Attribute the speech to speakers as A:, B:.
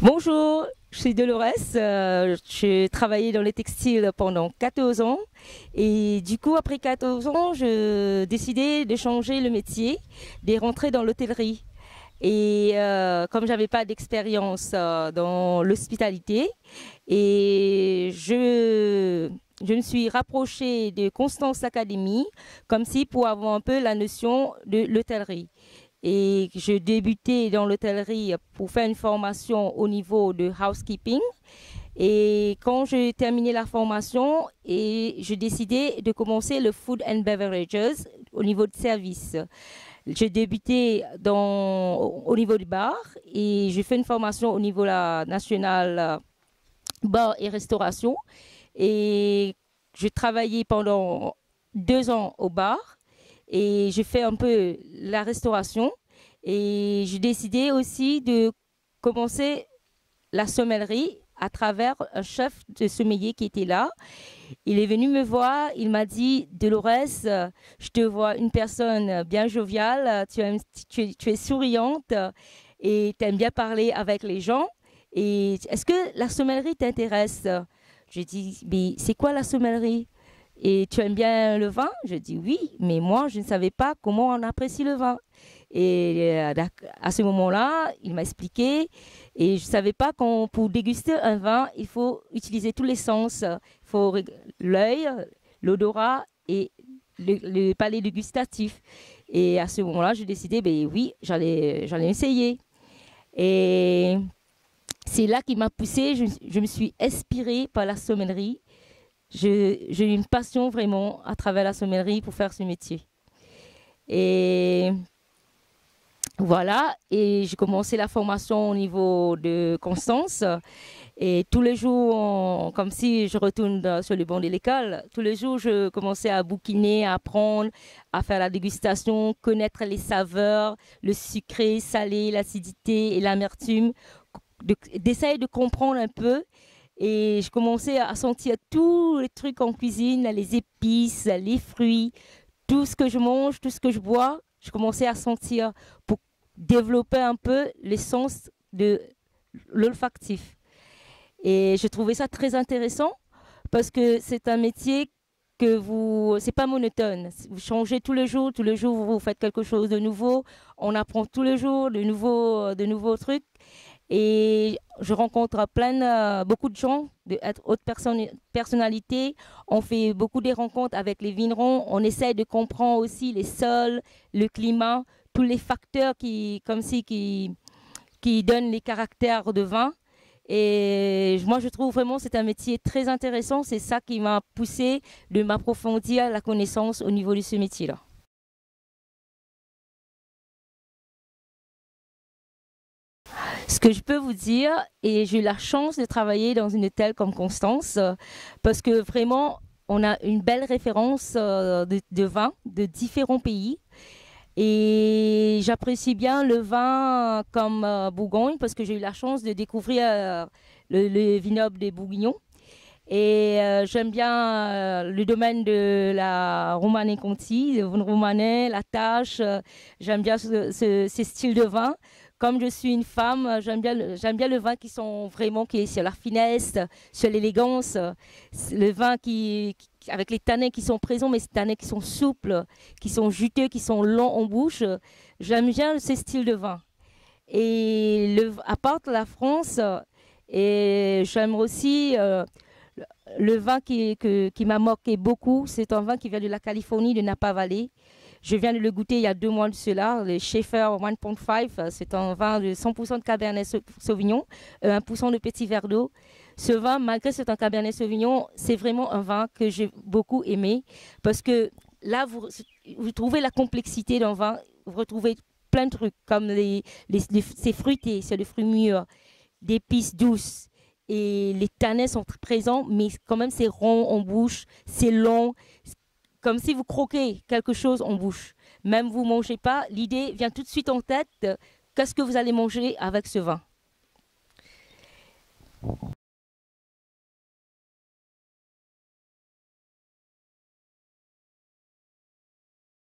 A: Bonjour, je suis Dolores. J'ai travaillé dans les textiles pendant 14 ans. Et du coup, après 14 ans, j'ai décidé de changer le métier, de rentrer dans l'hôtellerie. Et comme j'avais pas d'expérience dans l'hospitalité, je me suis rapprochée de Constance Academy, comme si pour avoir un peu la notion de l'hôtellerie. Et je débutais dans l'hôtellerie pour faire une formation au niveau de housekeeping. Et quand j'ai terminé la formation, j'ai décidé de commencer le food and beverages au niveau de service. J'ai débuté au niveau du bar et j'ai fait une formation au niveau national bar et restauration. Et j'ai travaillé pendant 2 ans au bar et j'ai fait un peu la restauration. Et j'ai décidé aussi de commencer la sommellerie à travers un chef de sommelier qui était là. Il est venu me voir, il m'a dit: Dolores, je te vois une personne bien joviale, tu es souriante et tu aimes bien parler avec les gens. Et est-ce que la sommellerie t'intéresse? J'ai dit: mais c'est quoi la sommellerie? Et tu aimes bien le vin? Je dis oui, mais moi je ne savais pas comment on apprécie le vin. Et à ce moment-là, il m'a expliqué. Et je ne savais pas qu'on pour déguster un vin, il faut utiliser tous les sens. Il faut l'œil, l'odorat et le palais dégustatif. Et à ce moment-là, j'ai décidé, ben oui, j'allais essayer. Et c'est là qui m'a poussée. Je me suis inspirée par la sommellerie. J'ai eu une passion vraiment à travers la sommellerie pour faire ce métier. Et voilà, et j'ai commencé la formation au niveau de Constance. Et tous les jours, comme si je retourne sur le banc de l'école, tous les jours, je commençais à bouquiner, à apprendre, à faire la dégustation, connaître les saveurs, le sucré, salé, l'acidité et l'amertume, d'essayer de comprendre un peu. Et je commençais à sentir tous les trucs en cuisine, les épices, les fruits, tout ce que je mange, tout ce que je bois. Je commençais à sentir pour développer un peu l'essence de l'olfactif. Et je trouvais ça très intéressant parce que c'est un métier c'est pas monotone. Vous changez tous les jours vous faites quelque chose de nouveau. On apprend tous les jours de nouveaux trucs. Et je rencontre beaucoup de gens, hautes personnalités. On fait beaucoup de rencontres avec les vignerons. On essaie de comprendre aussi les sols, le climat, tous les facteurs qui donnent les caractères de vin. Et moi, je trouve vraiment que c'est un métier très intéressant. C'est ça qui m'a poussé de m'approfondir la connaissance au niveau de ce métier-là. Ce que je peux vous dire, et j'ai eu la chance de travailler dans une hôtel comme Constance, parce que vraiment, on a une belle référence de vin de différents pays. Et j'apprécie bien le vin comme Bourgogne, parce que j'ai eu la chance de découvrir le vignoble des Bourguignons. Et j'aime bien le domaine de la Romanée-Conti, le vin romanais, la tâche. J'aime bien ces styles de vin. Comme je suis une femme, j'aime bien le vin qui est sur la finesse, sur l'élégance. Le vin avec les tanins qui sont présents, mais ces tanins qui sont souples, qui sont juteux, qui sont longs en bouche. J'aime bien ces styles de vin. Et à part la France, et j'aime aussi le vin qui m'a marqué beaucoup. C'est un vin qui vient de la Californie, de Napa Valley. Je viens de le goûter il y a 2 mois de cela, le Schaefer 1.5. C'est un vin de 100% de Cabernet Sauvignon, 1% de petit verre d'eau. Ce vin, malgré que c'est un Cabernet Sauvignon, c'est vraiment un vin que j'ai beaucoup aimé parce que là, vous trouvez la complexité d'un vin, vous retrouvez plein de trucs comme c'est fruité, c'est le fruit mûr, d'épices douces. Et les tanins sont très présents, mais quand même c'est rond en bouche, c'est long, comme si vous croquez quelque chose en bouche. Même vous ne mangez pas, l'idée vient tout de suite en tête, qu'est-ce que vous allez manger avec ce vin?